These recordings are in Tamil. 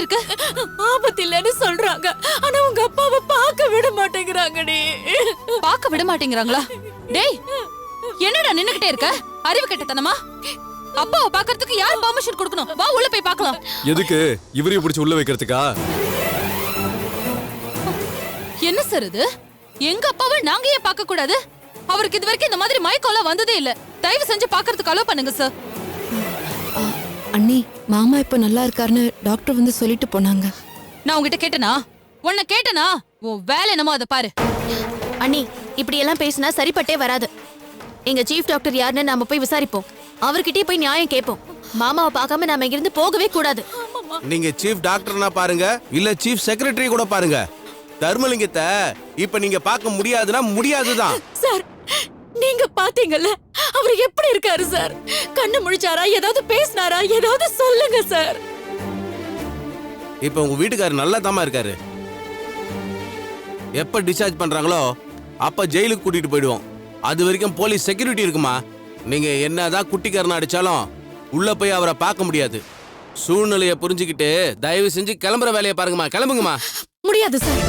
இருக்கு? ஆபத்து இல்லைன்னு சொல்றாங்க. ஆனா உங்க அப்பாவை பார்க்க விட மாட்டேங்கிறாங்கடி. பார்க்க விட மாட்டேங்கிறாங்களா? டேய், என்னடா நின்னுகிட்டே இருக்க? அறிவு கெட்டத்தனமா? அப்பாவை பார்க்கிறதுக்கு யார் பெர்மிஷன் கொடுக்கணும்? வா உள்ள போய் பார்க்கலாம். எதுக்கு? இவரையும் பிடிச்சு உள்ள வைக்கிறதுக்கா? என்ன சார் இது? எங்க அப்பாவை நாங்க ஏன் பார்க்க கூடாது? அவருக்கு இது வரைக்கும் இந்த மாதிரி மயக்கம்லாம் வந்ததே இல்ல. தயவு செஞ்சு பார்க்கிறதுக்கு அலோ பண்ணுங்க சார். அண்ணி, மாமா இப்ப நல்லா இருக்காருன்னு டாக்டர் வந்து சொல்லிட்டு போனாங்க. நான் உங்ககிட்ட கேட்டனா? உன்னை கேட்டனா? உன் வேலை என்னமோ அதை பாரு. அண்ணி, இப்படி எல்லாம் பேசினா சரிப்பட்டே வராது. எங்க சீஃப் டாக்டர் யாருன்னு நாம போய் விசாரிப்போம். அவர்கிட்டயே போய் நியாயம் கேட்போம். மாமாவை பார்க்காம நாம இங்கிருந்து போகவே கூடாது. நீங்க சீஃப் டாக்டர்னா பாருங்க, இல்ல சீஃப் செக்ரட்டரி கூட பாருங்க. தர்மலிங்கத்தை இப்ப நீங்க பார்க்க முடியாதுன்னா முடியாதுதான். சார், நீங்க பாத்தீங்கல்ல அவர் எப்படி இருக்காரு சார்? கண்ணு முழிச்சாரா? ஏதாவது பேசினாரா? ஏதாவது சொல்லுங்க சார். இப்ப உங்க வீட்டுக்காரர் நல்லா தாமா இருக்காரு. எப்ப டிஸ்சார்ஜ் பண்றாங்களோ அப்ப ஜெயிலுக்கு கூட்டிட்டு போயிடுவோம். அது வரைக்கும் போலீஸ் செக்யூரிட்டி இருக்குமா. நீங்க என்னதான் குட்டிக்காரனா அடிச்சாலும் உள்ள போய் அவரை பார்க்க முடியாது. சூழ்நிலையை புரிஞ்சுக்கிட்டு தயவு செஞ்சு கிளம்புற வேலையை பாருங்கம்மா. கிளம்புங்கம்மா. முடியாது சார்.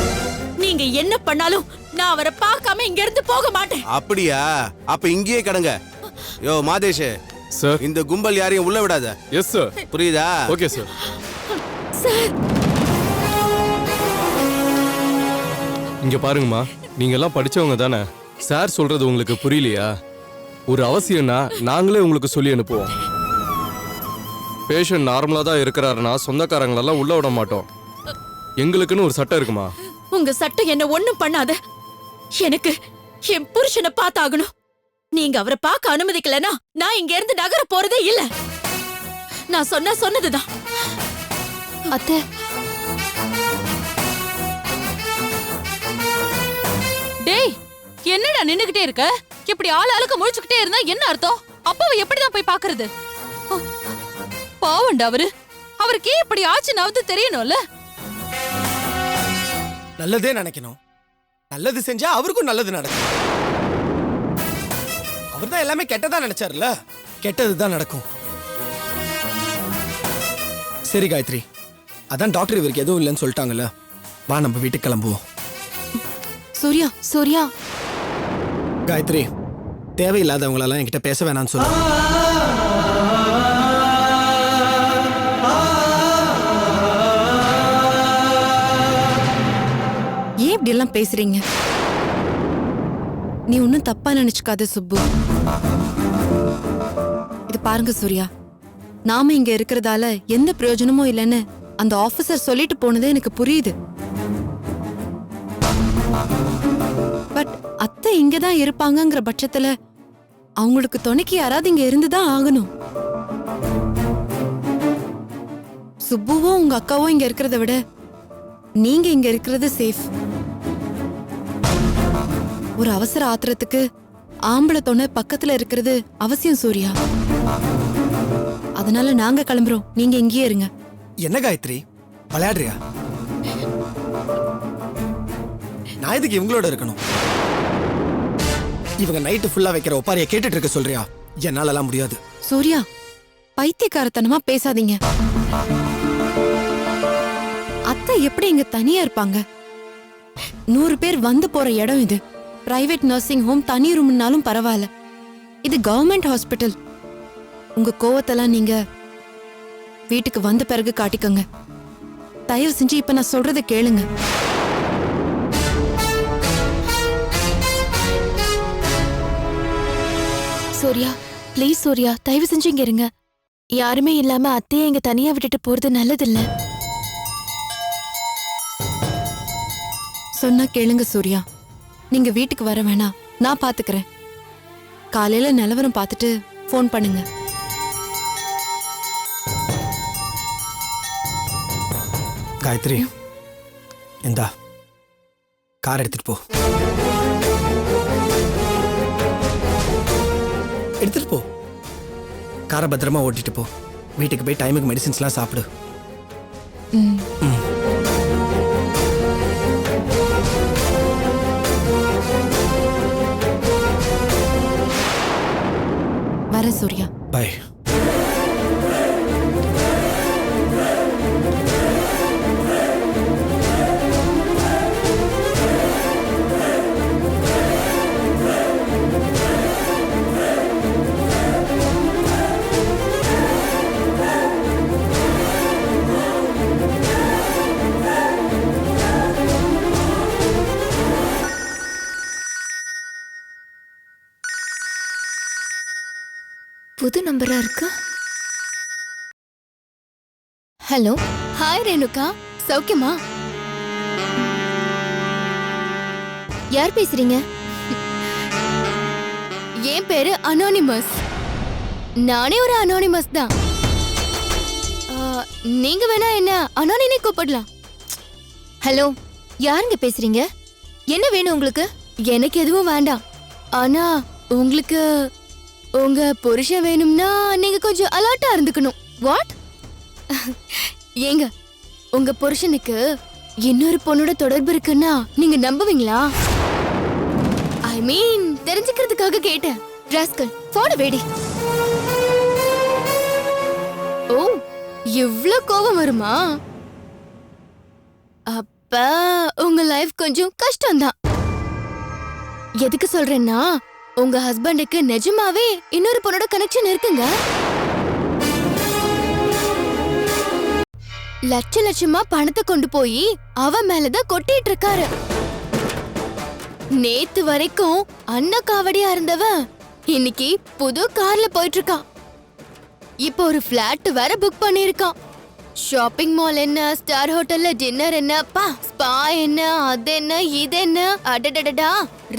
நீங்க என்ன பண்ணாலும் நான் அவரை பார்க்காம இங்க இருந்து போக மாட்டேன். அப்படியா? அப்ப இங்கேயே கடங்க. யோ மாதேஷ் சார், இந்த கும்பல் யாரையும் உள்ள விடாத. Yes sir. புரியுதா? Okay sir. சார், இங்க பாருங்கம்மா, நீங்க எல்லாம் படிச்சவங்க தானே. சார் சொல்றது உங்களுக்கு புரியலையா? ஒரு அவசியம்னா நாங்களே உங்களுக்கு சொல்லி அனுப்புவோம். பேஷண்ட் நார்மலா தான் இருக்கிறாருன்னா சொந்தக்காரங்களெல்லாம் உள்ள விட மாட்டோம். எங்களுக்குன்னு ஒரு சட்டம் இருக்குமா? உங்க சட்டம் என்ன ஒண்ணும் பண்ணாத. எனக்கு என் புருஷனை பார்த்தாகணும். நீங்க அவரை பார்க்க அனுமதிக்கலனா நான் இங்க இருந்து நகர போறதே இல்ல. நான் சொன்னதுதான். அத்தை, டேய், என்னடா நின்னுகிட்டே இருக்க? இப்படி ஆளுக்கு முழிச்சுக்கிட்டே இருந்தா என்ன அர்த்தம்? அப்பாவை எப்படிதான் போய் பாக்குறது? பாவண்டா அவரு. அவருக்கு இப்படி ஆச்சுன்னாவது தெரியணும்ல. நல்லதே நினைக்கணும். நல்லது செஞ்சா அவருக்கும் நல்லது நடக்கும். அவர்தான் எல்லாமே கெட்டதா நினைச்சாருல, கெட்டதுதான் நடக்கும். சரி காயத்ரி, அதான் டாக்டர் இவருக்கு எதுவும் இல்லைன்னு சொல்லிட்டாங்கல்ல, வா நம்ம வீட்டுக்கு கிளம்புவோம். சூர்யா, காயத்ரி, தேவையில்லாதவங்களெல்லாம் என்கிட்ட பேச வேணாம்னு சொல்லு. ஏன் இப்படி எல்லாம் பேசுறீங்க? நீ ஒன்னும் தப்பா நினைச்சுக்காத சுப்பு. இது பாருங்க சூர்யா, நாம இங்க இருக்கிறதால எந்த பிரயோஜனமும் இல்லைன்னு அந்த ஆபீசர் சொல்லிட்டு போனதே எனக்கு புரியுது. பட் அத்தை இங்கதான் இருப்பாங்கங்கிற பட்சத்துல அவங்களுக்கு துணைக்கு யாராவது இங்க இருந்துதான் ஆகணும். சுப்புவும் உங்க அக்காவும் இங்க இருக்கிறத விட நீங்க இங்க இருக்கிறது சேஃப். ஒரு அவசர ஆத்திரத்துக்கு ஆம்பளை துணை பக்கத்துல இருக்கிறது அவசியம் சூர்யா. அதனால நாங்க கிளம்புறோம், நீங்க இங்கேயே இருங்க. என்ன காயத்ரி, விளையாடுறியா? நான் இதுக்கு இவங்களோட இருக்கணும்? இவங்க நைட்டு ஃபுல்லா வைக்கிற ஒப்பாரிய கேட்டுட்டு இருக்க சொல்றியா? என்னாலலாம் முடியாது. சூர்யா, பைத்தியக்காரத்தனமா பேசாதீங்க. அத்தை எப்படி இங்க தனியா இருப்பாங்க? 100 பேர் வந்து போற இடம் இது. பிரைவேட் நர்சிங் ஹோம், தனி ரூம்னாலும் பரவாயில்ல. இது கவர்மெண்ட் ஹாஸ்பிட்டல். உங்க கோவத்தெல்லாம் நீங்க வீட்டுக்கு வந்த பிறகு காட்டிக்கோங்க. தயவு செஞ்சு இப்ப நான் சொல்றதை கேளுங்க. சூர்யா, ப்ளீஸ் சூர்யா, தயவு செஞ்சு இங்க இருங்க. யாருமே இல்லாம அத்தையை இங்க தனியா விட்டுட்டு போறது நல்லதில்ல. சொன்னா கேளுங்க சூர்யா. நீங்க வீட்டுக்கு வர வேணாம், நான் பாத்துக்கிறேன். காலையில நிலவரம் பார்த்துட்டு ஃபோன் பண்ணுங்க. காயத்ரி, இந்தா கார் எடுத்துட்டு போ. எடுத்துட்டு போ. காரை பத்திரமா ஓட்டிட்டு போ. வீட்டுக்கு போய் டைமுக்கு மெடிசின்ஸ்லாம் சாப்பிடு. வரேன் சூர்யா. பை. புது நம்பரா இருக்கு. ஹலோ. ஹாய் ரேணுகா, சௌக்கியமா? யார் பேசுறீங்க? என் பேரு அனானிமஸ். நானே ஒரு அனானிமஸ் தான். நீங்க வேணா என்ன அனானினே கூப்பிடலாம். ஹலோ, யாருங்க பேசுறீங்க? என்ன வேணும் உங்களுக்கு? எனக்கு எதுவும் வேண்டாம். ஆனா உங்களுக்கு உங்க புருஷன் வேணும்னா நீங்க கொஞ்சம் அலர்ட்டா இருந்துக்கணும். வாட்? ஏங்க, உங்க புருஷனுக்கு இன்னொரு பொண்ணோட தொடர்பு இருக்குன்னா நீங்க நம்புவீங்களா? ஐ மீன் தெரிஞ்சுக்கிறதுக்காக கேட்டேன். ராஸ்கல், போன வேடி. ஓ, இவ்ளோ கோவம் வருமா? அப்ப உங்க லைஃப் கொஞ்சம் கஷ்டம்தான். எதுக்கு சொல்றேன்னா உங்க ஹஸ்பண்டுக்கு நிஜமாவே இன்னொரு பொண்ணோட கனெக்ஷன் இருக்குங்க. லட்ச லட்சமா பணத்தை கொண்டு போய் அவ மேலதான் கொட்டிட்டு இருக்காரு. நேத்து வரைக்கும் அண்ணா காவடியா இருந்தவன் இன்னைக்கு புது கார்ல போயிட்டு இருக்கான். இப்போ ஒரு பிளாட் வேற புக் பண்ணிருக்கான். ஷாப்பிங் மால் என்ன, ஸ்டார் ஹோட்டல்ல டின்னர் என்ன, பா ஸ்பா என்ன, அது என்ன இது என்ன, அடடடடா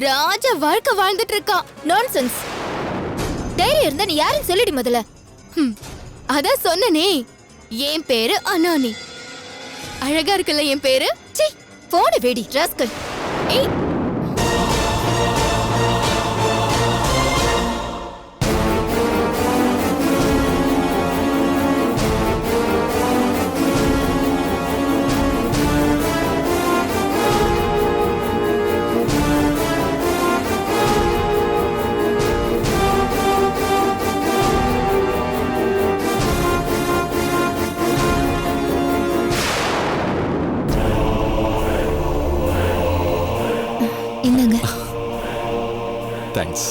ராஜ வாழ்க்கை வாழ்ந்துட்டு இருக்கான். நான்சென்ஸ். தைரியம் இருந்தா நீ யாரும் சொல்லிடு முதல்ல. அதான் சொன்னனே, என் பேரு அனானி. அழகா இருக்குல்ல என் பேரு? சீ, போன வேடி ராஸ்கல். ஏய், இந்தாங்க. தேங்க்ஸ்.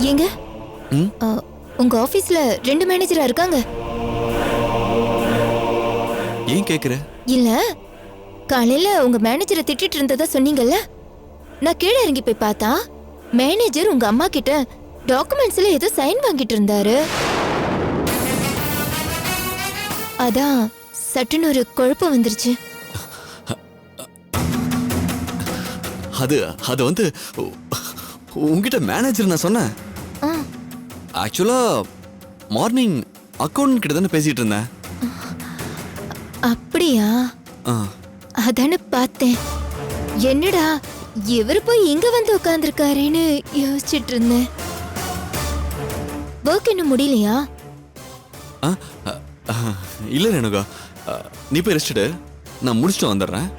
ஏங்க, உங்க ஆபீஸ்ல 2 மேனேஜரா இருக்காங்க. ஏன் கேக்குற? இல்ல, காலையில உங்க மேனேஜரை திட்டிட்டு இருந்ததா சொன்னீங்கல்ல. நான் கீழே இறங்கி போய் பார்த்தா மேனேஜர் உங்க அம்மா கிட்ட டாக்குமெண்ட்ஸ்ல ஏதோ சைன் வாங்கிட்டு இருந்தாரு. அதான் சட்டுன்னு ஒரு குழப்பம் வந்துருச்சு. அது அது வந்து உங்ககிட்ட மேனேஜர் நான் சொன்னேன். ஆ, ஆக்சுவலா மார்னிங் அக்கௌண்ட் கிட்ட தானே பேசிட்டு இருந்தேன். அப்படியா? ஆ, அதானே பார்த்தேன். என்னடா இவர் போய் இங்க வந்து உட்கார்ந்துருக்காருன்னு யோசிச்சுட்டு இருந்தேன். ஒர்க் இன்னும் முடியலையா? ஆ, ஆ, இல்ல ரேணுகா, நீ போய் ரெஸ்ட் எடு, நான் முடிச்சுட்டு வந்துடுறேன்.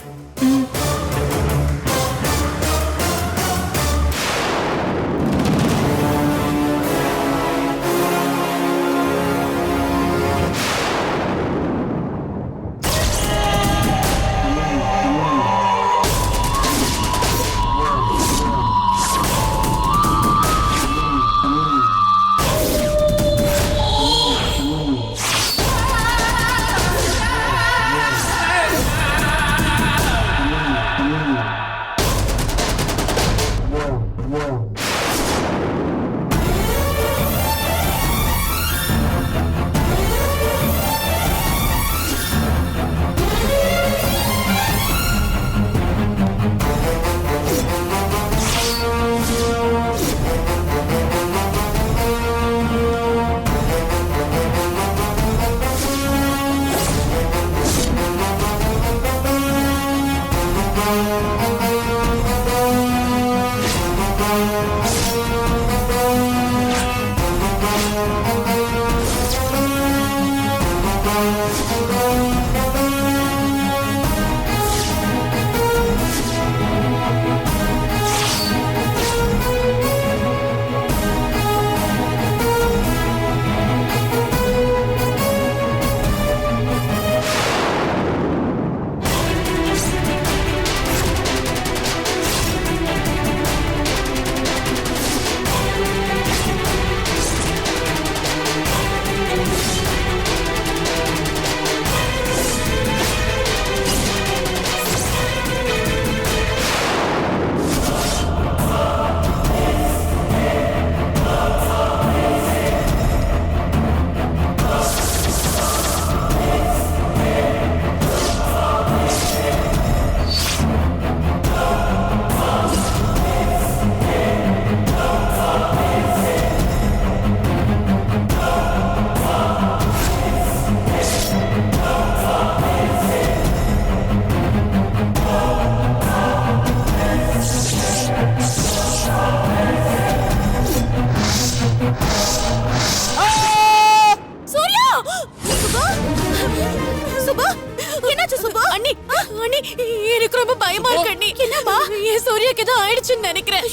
பயமா இருக்கு அண்ணி. என்னம்மா என் சூர்யாக்கு ஏதோ ஆயிடுச்சுன்னு நினைக்கிறேன்.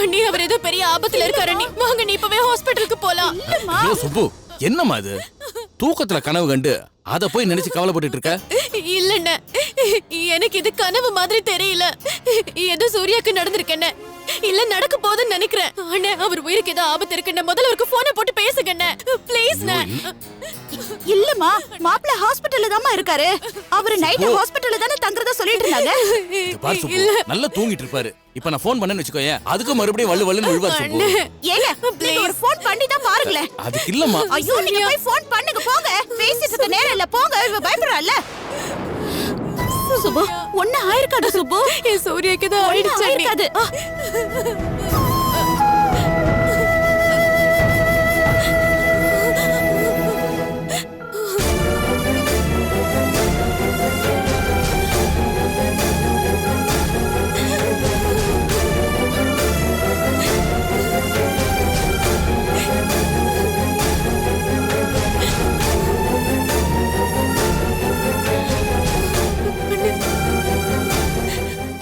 அண்ணி அவர் ஏதோ பெரிய ஆபத்துல இருக்காரு அண்ணி. வாங்க நீ இப்பவே ஹாஸ்பிடலுக்கு போலாம். ஐயோ சுப்பு, என்னம்மா இது? தூக்கத்துல கனவு கண்டு அத போய் நினைச்சு கவலைப்பட்டுட்டு இருக்க? இல்லண்ணே, எனக்கு இது கனவு மாதிரி தெரியல. ஏதோ சூர்யாக்கு நடந்திருக்கேன்னு இல்ல நடக்க போகுதுன்னு நினைக்கிறேன். அண்ணே அவர் உயிருக்கு ஏதோ ஆபத்து இருக்குண்ணே. முதல்ல அவருக்கு போனை போட்டு பேசுங்கண்ணே ப்ளீஸ்ண்ணே. இல்லம்மா, மாப்பிள்ள ஹாஸ்பிடல்ல தாமா இருக்காரு. அவரு நைட் ஹாஸ்பிடல்ல தானே தங்குறதா சொல்லிட்டு இருந்தாங்க. இத பாரு சுப்பு, நல்லா தூங்கிட்டு இருப்பாரு. இப்ப நான் ஃபோன் பண்ணேன்னு வெச்சுக்கோயே, அதுக்கு மறுபடியும் வள்ளு வள்ளுன்னு விழுவாரு சுப்பு. ஏங்க நீங்க ஒரு ஃபோன் பண்ணி தான் பாருங்களே. அதுக்கு இல்லம்மா. ஐயோ நீங்க போய் ஃபோன் பண்ணுங்க போங்க. பேசிட்டு இருக்க நேரம் இல்ல போங்க. இவ பயப்படுறாள்ல. சுப்பு ஒண்ணு ஆயிருக்காது சுப்பு. என் சூர்யாக்கு ஏதோ ஆயிடுச்சு அண்ணி. ஆயிருக்காது.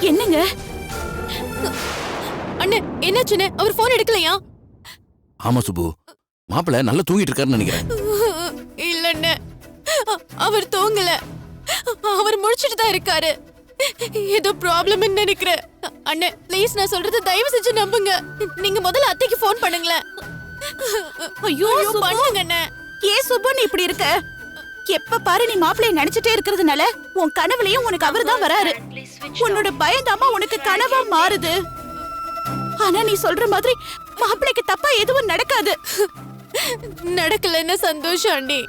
என்னங்க அண்ணே என்னாச்சுண்ணே? அவர் போன் எடுக்கலையா? ஆமா சுப்பு, மாப்பிள்ள நல்லா தூங்கிட்டு இருக்காருன்னு நினைக்கிறேன். இல்லண்ணே, அவர் தூங்கல. அவர் முழிச்சிட்டு தான் இருக்காரு. ஏதோ ப்ராப்ளம்னு நினைக்கிறேன். அண்ணே ப்ளீஸ் நான் சொல்றது தயவு செஞ்சு நம்புங்க. நீங்க முதல்ல அத்தைக்கு ஃபோன் பண்ணுங்களேன். ஐயோ பண்ணுங்க அண்ணே. ஏன் சுப்பு நீ இப்படி இருக்க? எப்ப பாரு நீ மாப்பிளைய நினைச்சிட்டே இருக்கிறதுனால உன் கனவுலயும் உனக்கு அவர்தான் வராரு. உன்னோட பயந்தாமா உனக்கு கனவா மாறுது. ஆனா நீ சொல்ற மாதிரி மாப்பிளைக்கு தப்பா எதுவும் நடக்காது. நடக்கலன்னு சந்தோஷம் அண்ணி.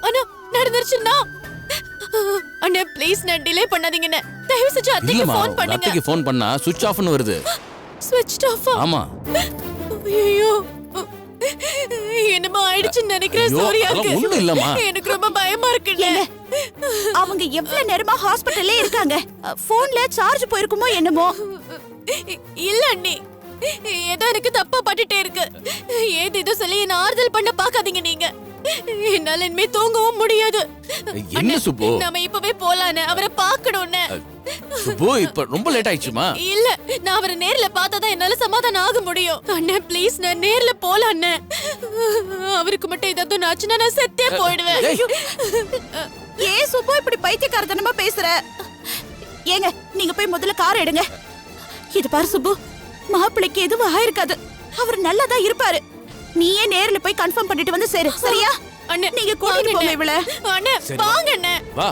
ஆனா நடந்துருச்சுன்னா அண்ணே ப்ளீஸ் நான் டிலே பண்ணாதீங்கண்ணே. தயவு செஞ்சு அத்தைக்கு இல்லம்மா, ஃபோன் பண்ணுங்க. அத்தைக்கு ஃபோன் பண்ணா சுவிட்ச் ஆஃப்னு வருது. ஸ்விட்ச் ஆஃப். ஆமா. ஐயோ என்னமோ ஆயிடுச்சுன்னு நினைக்கிறேன் ஐயோ, சூர்யாக்கு. அதெல்லாம் ஒண்ணும் இல்லம்மா. எனக்கு ரொம்ப பயமா இருக்குண்ணே. அவங்க எவ்வளவு நேரமா ஹாஸ்பிடல்லே இருக்காங்க. போன்ல சார்ஜ் போயிருக்குமோ என்னமோ. இல்ல அண்ணி, ஏதோ எனக்கு தப்பா பட்டுட்டே இருக்கு. ஏது ஏதோ சொல்லி என்ன ஆறுதல் பண்ண பாக்காதீங்க நீங்க. என்னால இனிமே தூங்கவும் முடியாது. என்ன சுப்பு? நாம இப்பவே போலானே, அவரை பார்க்கணும்னு. சுப்பு இப்ப ரொம்ப லேட் ஆயிடுச்சுமா. இல்ல நான் அவரை நேர்ல பார்த்தாதான் என்னால சமாதானம் ஆக முடியும். அண்ணே ப்ளீஸ் நான் நேர்ல போலாம் அண்ணே. அவருக்கு மட்டும் ஏதாவது ஆச்சுன்னா நான் செத்தே போயிடுவேன். ஏன் சுப்பு இப்படி பைத்தியக்காரத்தனமா பேசுற? ஏங்க நீங்க போய் முதல்ல கார் எடுங்க. இது பாரு சுப்பு, மாப்பிளைக்கு எதுவும் ஆயிருக்காது. அவர் நல்லாதான் இருப்பாரு. நீயே நேர்ல போய் கன்ஃபார்ம் பண்ணிட்டு வந்து சேரு, சரியா? அண்ணே நீங்க கூட்டிட்டு போங்க இவள. அண்ணே வாங்க அண்ணே. வா.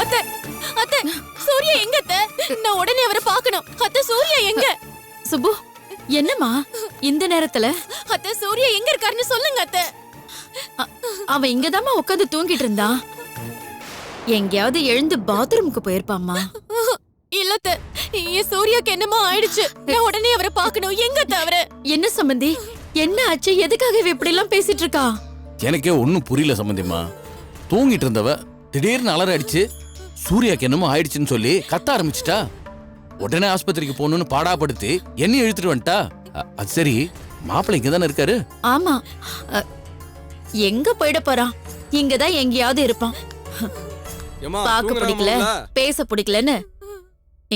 அத்தை அத்தை சூர்யா எங்க அத்தை? நான் உடனே அவரை பார்க்கணும். அத்தை சூர்யா எங்க? சுப்பு என்னம்மா இந்த நேரத்துல? அத்தை சூர்யா எங்க இருக்காருன்னு சொல்லுங்க அத்தை. அவன் இங்கதாம்மா உட்காந்து தூங்கிட்டு இருந்தான். எங்கேயாவது எழுந்து பாத்ரூமுக்கு போயிருப்பாம்மா. இல்ல அத்தை, என் சூர்யாக்கு என்னமோ ஆயிடுச்சு. நான் உடனே அவரை பார்க்கணும். எங்க அத்தை அவரு? என்ன சம்பந்தி, என்ன ஆச்சு? எதுக்காக இவ இப்படி எல்லாம் பேசிட்டு இருக்கா? எனக்கே ஒன்னும் புரியல சம்பந்தியம்மா. தூங்கிட்டு இருந்தவ திடீர்னு அலற அடிச்சு சூர்யாக்கு என்னமோ ஆயிடுச்சுன்னு சொல்லி கத்த ஆரம்பிச்சிட்டா. உடனே ஆஸ்பத்திரிக்கு போகணும்னு பாடாப்படுத்தி என்னையும் இழுத்துட்டு வந்துட்டா. அது சரி, மாப்பிள்ளை இங்க தானே இருக்காரு? ஆமா, எங்க போயிட போறான்? இங்கதான் எங்கேயாவது இருப்பான். பாக்க பிடிக்கல, பேச பிடிக்கலன்னு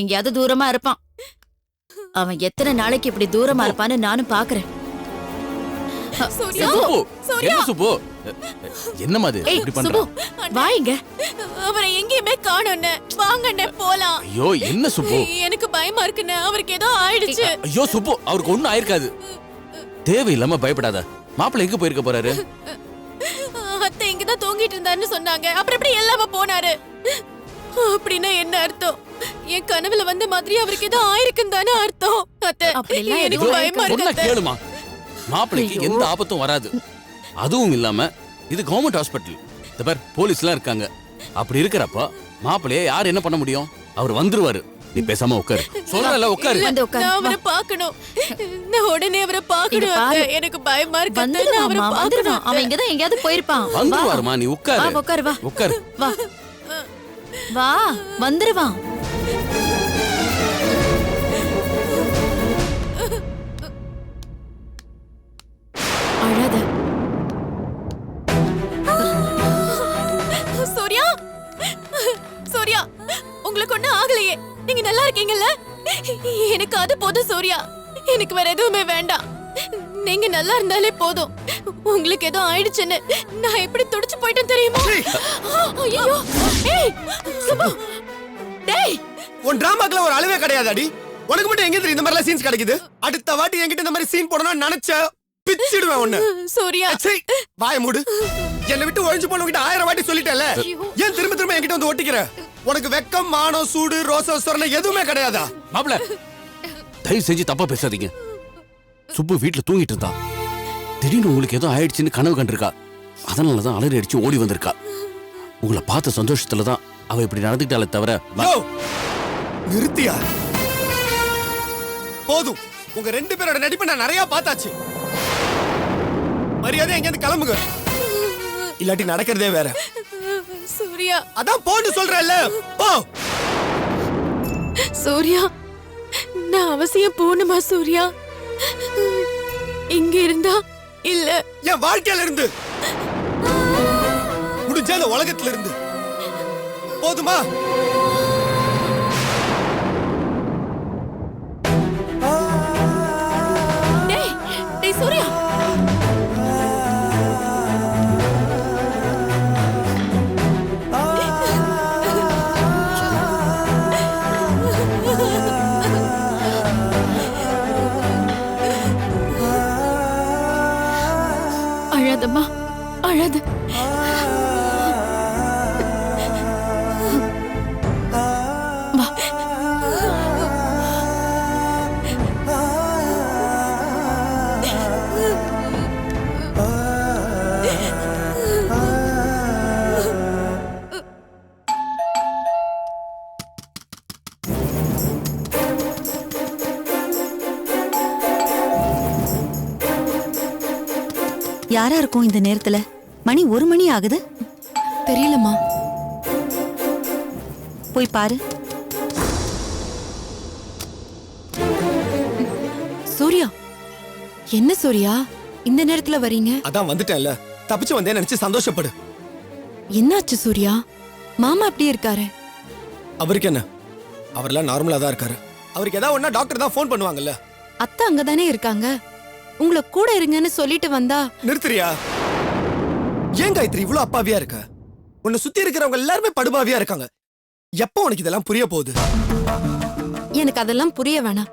எங்கேயாவது தூரமா இருப்பான். அவன் எத்தனை நாளைக்கு இப்படி தூரமா இருப்பான்னு நானும் பாக்குறேன். சூர்யா சுப்பு, சூர்யா என்ன சுப்பு? என்னம்மா இது ஏய் இப்படி சுப்பு, பண்ற? வா இங்க. அவரை எங்கேயுமே காணோண்ணே. வாங்கண்ணே போலாம். ஐயோ என்ன சுப்பு? எனக்கு பயமா இருக்குண்ணே. அவருக்கு ஏதோ ஆயிடுச்சு. ஐயோ சுப்பு, அவருக்கு ஒண்ணும் ஆயிருக்காது. தேவையில்லாம பயப்படாத. மாப்பிள்ளை எங்க போயிருக்க போறாரு? அத்தை இங்கதான் தூங்கிட்டு இருந்தாருன்னு சொன்னாங்க. அப்புறம் எப்படி எல்லாம போனாரு? அப்படின்னா என்ன அர்த்தம்? என் கனவுல வந்த மாதிரி அவருக்கு ஏதோ ஆயிருக்குன்னு தானே அர்த்தம். அத்தை அப்படிலாம் எனக்கு எதுவும் பயமா இருக்கு சொன்னா அத்தை. கேளுமா. மாப்பிள்ளைக்கு எந்த ஆபத்தும் வராது. அதுவும் இல்லாம இது கவர்மெண்ட் ஹாஸ்பிட்டல். இந்த பேர் போலீஸ்லாம் இருக்காங்க. அப்படி இருக்கிறப்ப மாப்பிள்ளைய யார் என்ன பண்ண முடியும்? அவர் வந்துருவாரு. நீ பேசாம உட்காரு. சொல்றல உட்காரு. வந்து உட்காரு. நான் வா. அவரை பார்க்கணும். நான் உடனே அவரை பார்க்கணும். இங்க பாரு. அத்தை. எனக்கு பயமா இருக்கு. அத்தை. நான் வந்துருவான் அவரை வந்துருவான். பார்க்கணும். அவன் இங்கதான் எங்கேயாவது போயிருப்பான். வா. வந்துருவாருமா, நீ வா, உட்காரு. உட்காரு வா. உட்காரு. வா வா வந்துருவான். அழாத. சூர்யா, சூர்யா, உங்களுக்கு ஒண்ணும் ஆகலையே? நீங்க நல்லா இருக்கீங்கல்ல? எனக்கு அது போதும் சூர்யா. எனக்கு வேற எதுவுமே வேண்டாம். நீங்க நல்லா இருந்தாலே போதும். உங்களுக்கு ஏதோ ஆயிடுச்சுன்னு நான் எப்படி துடிச்சு போயிட்டேன் தெரியுமா? ஐயோ! ஏய், சுபு. டேய், உன் டிராமாக்குல ஒரு அளவே கிடையாதாடி? உனக்கு மட்டும் எங்க தெரியும் இந்த மாதிரி சீன்ஸ் கிடைக்குது? அடுத்த வாட்டி என்கிட்ட இந்த மாதிரி சீன் போடணும்னு நினைச்ச பிச்சிடுவேன் உன்னை. சூர்யா. சீ, வாயை மூடு. என்னை விட்டு ஒழிஞ்சு போனவங்கிட்ட 1000 வாட்டி சொல்லிட்டேன்ல. ஏன் திரும்ப திரும்ப என்கிட்ட வந்து ஒட்டிக்கிற? உனக்கு வெக்கம், மானம், சூடு, ரோசம், சொரணை எதுவுமே கிடையாதா? மாப்ள, தயவு செஞ்சு தப்பா பேசாதீங்க. சுப்பு வீட்டுல தூங்கிட்டு இருந்தா. திடீர்னு உங்களுக்கு ஏதோ ஆயிடுச்சுன்னு கனவு கண்டிருக்கா. அதனாலதான் அலறி அடிச்சு ஓடி வந்திருக்கா. உங்களை பார்த்த சந்தோஷத்துலதான் அவ இப்படி நடந்துக்கிட்டாலே தவிர. யோ, நிறுத்தியா? போதும். உங்க 2 பேரோட நடிப்பை நான் நிறைய பார்த்தாச்சு. மரியாதை எங்கேருந்து கிளம்புங்க. இல்லாட்டி நடக்கிறதே வேற. சூர்யா. அதான் போன்னு சொல்றேன்ல. போ. சூர்யா, நான் அவசியம் போகணுமா சூர்யா? இங்க இருந்தா இல்ல என் வாழ்க்கையில இருந்து முடிஞ்ச இந்த உலகத்துல இருந்து போதுமா? டேய், டேய் சூர்யா. அழாதம்மா அழாத. வா. யாரா இருக்கும் இந்த நேரத்துல? மணி 1 மணி ஆகுது. தெரியலம்மா. போய் பாரு. சூர்யா, என்ன சூர்யா இந்த நேரத்துல வரீங்க? அதான் வந்துட்டேன்ல. தப்பிச்சு வந்தேன் நினைச்சு சந்தோஷப்படு. என்னாச்சு சூர்யா? மாமா அப்படியே இருக்காரு. அவருக்கு என்ன? அவர்லாம் நார்மலா தான் இருக்காரு. அவருக்கு ஏதாவது ஒண்ணா டாக்டர் தான் ஃபோன் பண்ணுவாங்கல்ல. அத்தை அங்கதானே இருக்காங்க. உங்களை கூட இருங்கன்னு சொல்லிட்டு வந்தா. நிறுத்துறியா? ஏன் காயத்ரி இவ்வளவு அப்பாவியா இருக்க? உன்னை சுத்தி இருக்கிறவங்க எல்லாருமே படுபாவியா இருக்காங்க. எப்போ உனக்கு இதெல்லாம் புரிய போகுது? எனக்கு அதெல்லாம் புரிய வேணாம்.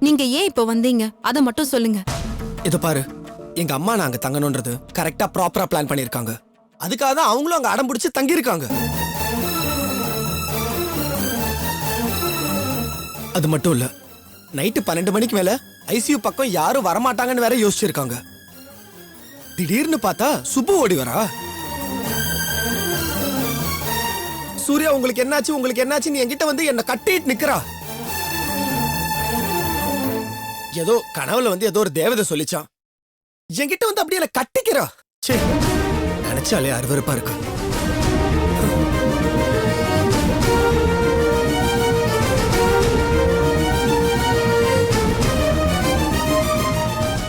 நீங்க ஏன் இப்ப வந்தீங்க அத மட்டும் சொல்லுங்க. இத பாரு, எங்க அம்மா நாங்க தங்கணும்ன்றது கரெக்டா ப்ராப்பரா பிளான் பண்ணிருக்காங்க. அதுக்காக தான் அவங்களும் அங்க அடம் பிடிச்சு தங்கி இருக்காங்க. அது மட்டும் இல்ல, நைட்டு 12 மணிக்கு மேல ஐசியூ பக்கம் யாரும் வரமாட்டாங்கன்னு வேற யோசிச்சிருக்காங்க. திடீர்னு பார்த்தா சுப்பு ஓடி வரா. சூர்யா உங்களுக்கு என்னாச்சு, உங்களுக்கு என்னாச்சு, நீ என்கிட்ட வந்து என்ன கட்டிட்டு நிக்கிறா. ஏதோ கனவுல வந்து ஏதோ ஒரு தேவதை சொல்லிச்சான். என்கிட்ட வந்து அப்படியே என்ன கட்டிக்கிறா. சே, நினைச்சாலே அருவருப்பா இருக்கு.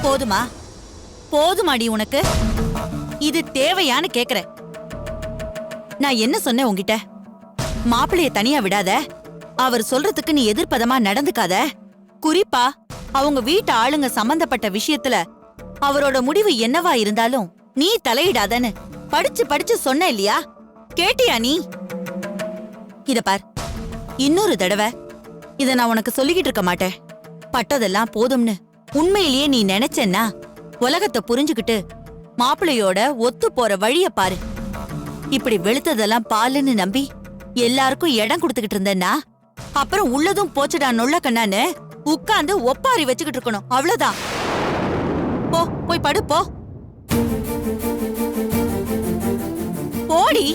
போதுமா? போதுமாடி உனக்கு? இது தேவையான்னு கேக்குற. நான் என்ன சொன்னேன் உன்கிட்ட? மாப்பிளைய தனியா விடாத, அவர் சொல்றதுக்கு நீ எதிர்ப்பதமா நடந்துக்காத. குறிப்பா அவங்க வீட்டு ஆளுங்க சம்பந்தப்பட்ட விஷயத்துல அவரோட முடிவு என்னவா இருந்தாலும் நீ தலையிடாதன்னு படிச்சு படிச்சு சொன்ன இல்லையா? கேட்டியா நீ? இத பார், இன்னொரு தடவை இத நான் உனக்கு சொல்லிக்கிட்டு இருக்க மாட்டேன். பட்டதெல்லாம் போதும்னு உண்மையிலேயே நீ நினைச்சேன்னா உலகத்தை புரிஞ்சுக்கிட்டு மாப்பிளையோட ஒத்து போற வழிய பாரு. இப்படி வெளுத்ததெல்லாம் பாலுன்னு நம்பி எல்லாருக்கும் இடம் கொடுத்துக்கிட்டு இருந்தேன்னா அப்புறம் உள்ளதும் போச்சுடா நொல்ல கண்ணான்னு உட்கார்ந்து ஒப்பாரி வச்சுக்கிட்டு இருக்கணும். அவ்வளவுதான். போ, போய் படு, போ. போடி.